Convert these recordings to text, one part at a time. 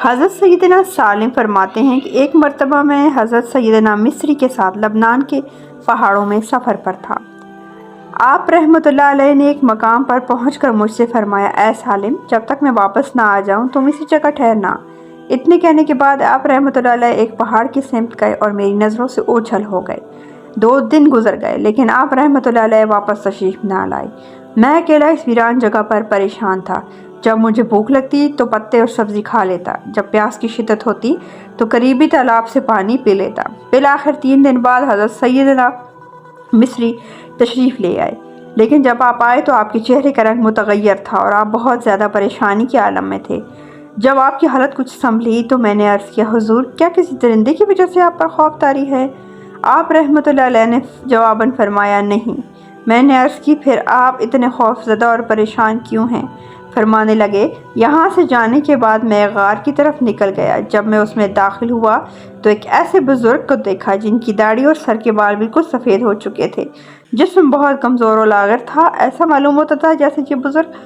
حضرت سیدنا سالم فرماتے ہیں کہ ایک مرتبہ میں حضرت سیدنا مصری کے ساتھ لبنان کے پہاڑوں میں سفر پر تھا۔ آپ رحمۃ اللہ علیہ نے ایک مقام پر پہنچ کر مجھ سے فرمایا، اے سالم، جب تک میں واپس نہ آ جاؤں تم اسی جگہ ٹھہرنا۔ اتنے کہنے کے بعد آپ رحمۃ اللہ علیہ ایک پہاڑ کی سمت گئے اور میری نظروں سے اوجھل ہو گئے۔ 2 دن گزر گئے لیکن آپ رحمۃ اللہ علیہ واپس تشریف نہ لائے۔ میں اکیلا اس ویران جگہ پر پریشان تھا۔ جب مجھے بھوک لگتی تو پتے اور سبزی کھا لیتا، جب پیاس کی شدت ہوتی تو قریبی تالاب سے پانی پی لیتا۔ بالآخر 3 دن بعد حضرت سیدنا مصری تشریف لے آئے، لیکن جب آپ آئے تو آپ کے چہرے کا رنگ متغیر تھا اور آپ بہت زیادہ پریشانی کے عالم میں تھے۔ جب آپ کی حالت کچھ سنبھلی تو میں نے عرض کیا، حضور، کیا کسی درندے کی وجہ سے آپ پر خوف طاری ہے؟ آپ رحمۃ اللہ علیہ نے جواباً فرمایا، نہیں۔ میں نے عرض کی، پھر آپ اتنے خوف زدہ اور پریشان کیوں ہیں؟ فرمانے لگے، یہاں سے جانے کے بعد میں غار کی طرف نکل گیا۔ جب میں اس میں داخل ہوا تو ایک ایسے بزرگ کو دیکھا جن کی داڑھی اور سر کے بال بالکل سفید ہو چکے تھے۔ جسم بہت کمزور و لاغر تھا، ایسا معلوم ہوتا تھا جیسے یہ بزرگ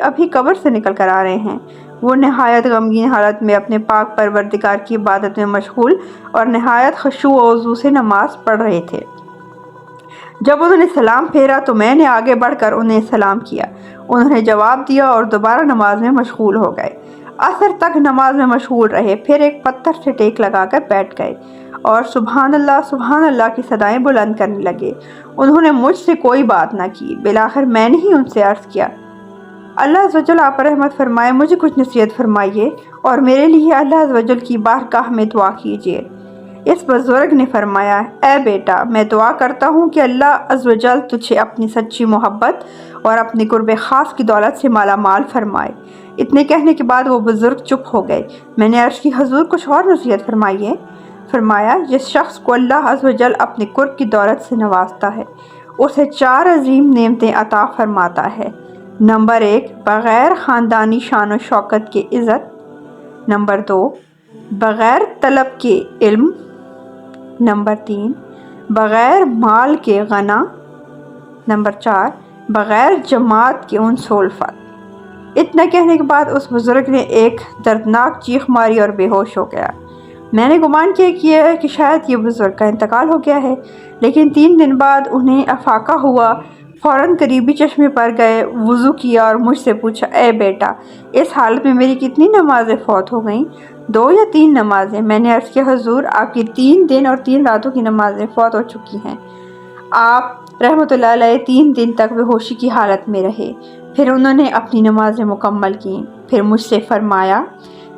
ابھی قبر سے نکل کر آ رہے ہیں۔ وہ نہایت غمگین حالت میں اپنے پاک پروردگار کی عبادت میں مشغول اور نہایت خشوع و خضوع سے نماز پڑھ رہے تھے۔ جب انہوں نے سلام پھیرا تو میں نے آگے بڑھ کر انہیں سلام کیا۔ انہوں نے جواب دیا اور دوبارہ نماز میں مشغول ہو گئے۔ عصر تک نماز میں مشغول رہے، پھر ایک پتھر سے ٹیک لگا کر بیٹھ گئے اور سبحان اللہ کی صدائیں بلند کرنے لگے۔ انہوں نے مجھ سے کوئی بات نہ کی۔ بالآخر میں نے ہی ان سے عرض کیا، اللہ عز و جل آپ پر رحمت فرمائے، مجھے کچھ نصیحت فرمائیے اور میرے لیے اللہ عز و جل کی بارگاہ میں دعا کیجیے۔ اس بزرگ نے فرمایا، اے بیٹا، میں دعا کرتا ہوں کہ اللہ عز و جل تجھے اپنی سچی محبت اور اپنی قرب خاص کی دولت سے مالا مال فرمائے۔ اتنے کہنے کے بعد وہ بزرگ چپ ہو گئے۔ میں نے عرض کی، حضور، کچھ اور نصیحت فرمائیے۔ فرمایا، جس شخص کو اللہ عز و جل اپنی قرب کی دولت سے نوازتا ہے اسے 4 عظیم نعمتیں عطا فرماتا ہے۔ نمبر 1، بغیر خاندانی شان و شوکت کے عزت۔ نمبر 2، بغیر طلب کے علم۔ نمبر 3، بغیر مال کے غنا۔ نمبر 4، بغیر جماعت کے انس و الفت۔ اتنا کہنے کے بعد اس بزرگ نے ایک دردناک چیخ ماری اور بے ہوش ہو گیا۔ میں نے گمان کیا کہ شاید یہ بزرگ کا انتقال ہو گیا ہے، لیکن 3 دن بعد انہیں افاقہ ہوا۔ فوراً قریبی چشمے پر گئے، وضو کیا اور مجھ سے پوچھا، اے بیٹا، اس حالت میں میری کتنی نمازیں فوت ہو گئیں؟ 2 یا 3 نمازیں؟ میں نے عرض کیا، حضور، آپ کی 3 دن اور 3 راتوں کی نمازیں فوت ہو چکی ہیں۔ آپ رحمۃ اللہ علیہ 3 دن تک بے ہوشی کی حالت میں رہے، پھر انہوں نے اپنی نمازیں مکمل کیں۔ پھر مجھ سے فرمایا،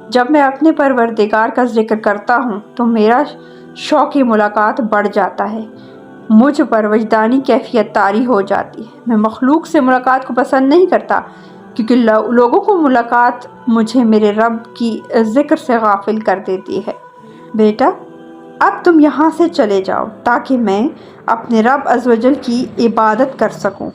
جب میں اپنے پروردگار کا ذکر کرتا ہوں تو میرا شوق ملاقات بڑھ جاتا ہے، مجھ پر وجدانی کیفیت طاری ہو جاتی ہے۔ میں مخلوق سے ملاقات کو پسند نہیں کرتا کیونکہ لوگوں کو ملاقات مجھے میرے رب کی ذکر سے غافل کر دیتی ہے۔ بیٹا، اب تم یہاں سے چلے جاؤ تاکہ میں اپنے رب عز و جل کی عبادت کر سکوں۔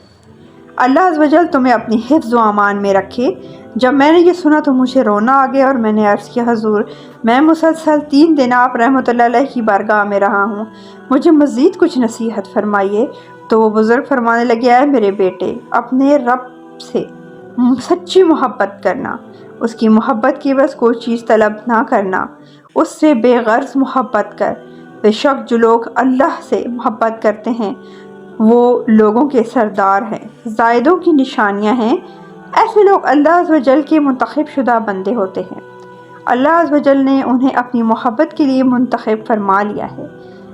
اللہ عز و جل تمہیں اپنی حفظ و امان میں رکھے۔ جب میں نے یہ سنا تو مجھے رونا آ گیا اور میں نے عرض کیا، حضور، میں مسلسل 3 دن آپ رحمۃ اللہ علیہ کی بارگاہ میں رہا ہوں، مجھے مزید کچھ نصیحت فرمائیے۔ تو وہ بزرگ فرمانے لگے، اے میرے بیٹے، اپنے رب سے سچی محبت کرنا، اس کی محبت کی بس کوئی چیز طلب نہ کرنا، اس سے بے غرض محبت کر۔ بے شک جو لوگ اللہ سے محبت کرتے ہیں وہ لوگوں کے سردار ہیں، زائدوں کی نشانیاں ہیں۔ ایسے لوگ اللہ عز و جل کے منتخب شدہ بندے ہوتے ہیں۔ اللہ عز و جل نے انہیں اپنی محبت کے لیے منتخب فرما لیا ہے۔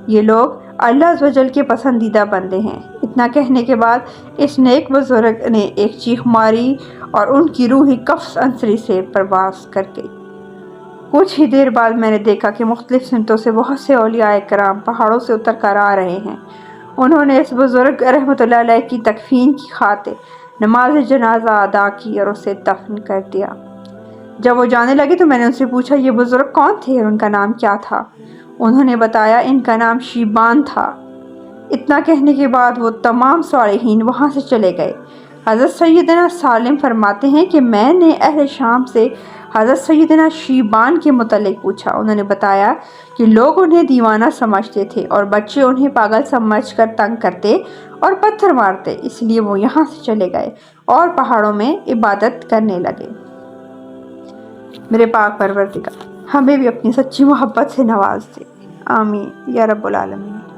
یہ لوگ اللہ عز و جل کے پسندیدہ بندے ہیں۔ اتنا کہنے کے بعد اس نیک بزرگ نے ایک چیخ ماری اور ان کی روح قفس انصری سے پرواز کر گئی۔ کچھ ہی دیر بعد میں نے دیکھا کہ مختلف سمتوں سے بہت سے اولیاء کرام پہاڑوں سے اتر کر آ رہے ہیں۔ انہوں نے اس بزرگ رحمۃ اللہ علیہ کی تکفین کی خاطر نماز جنازہ ادا کی اور اسے دفن کر دیا۔ جب وہ جانے لگے تو میں نے ان سے پوچھا، یہ بزرگ کون تھے اور ان کا نام کیا تھا؟ انہوں نے بتایا، ان کا نام شیبان تھا۔ اتنا کہنے کے بعد وہ تمام صالحین وہاں سے چلے گئے۔ حضرت سیدنا سالم فرماتے ہیں کہ میں نے اہل شام سے حضرت سیدنا شیبان کے متعلق پوچھا۔ انہوں نے بتایا کہ لوگ انہیں دیوانہ سمجھتے تھے اور بچے انہیں پاگل سمجھ کر تنگ کرتے اور پتھر مارتے، اس لیے وہ یہاں سے چلے گئے اور پہاڑوں میں عبادت کرنے لگے۔ میرے پاک پروردگار ہمیں بھی اپنی سچی محبت سے نواز دے، آمین یا رب العالمین۔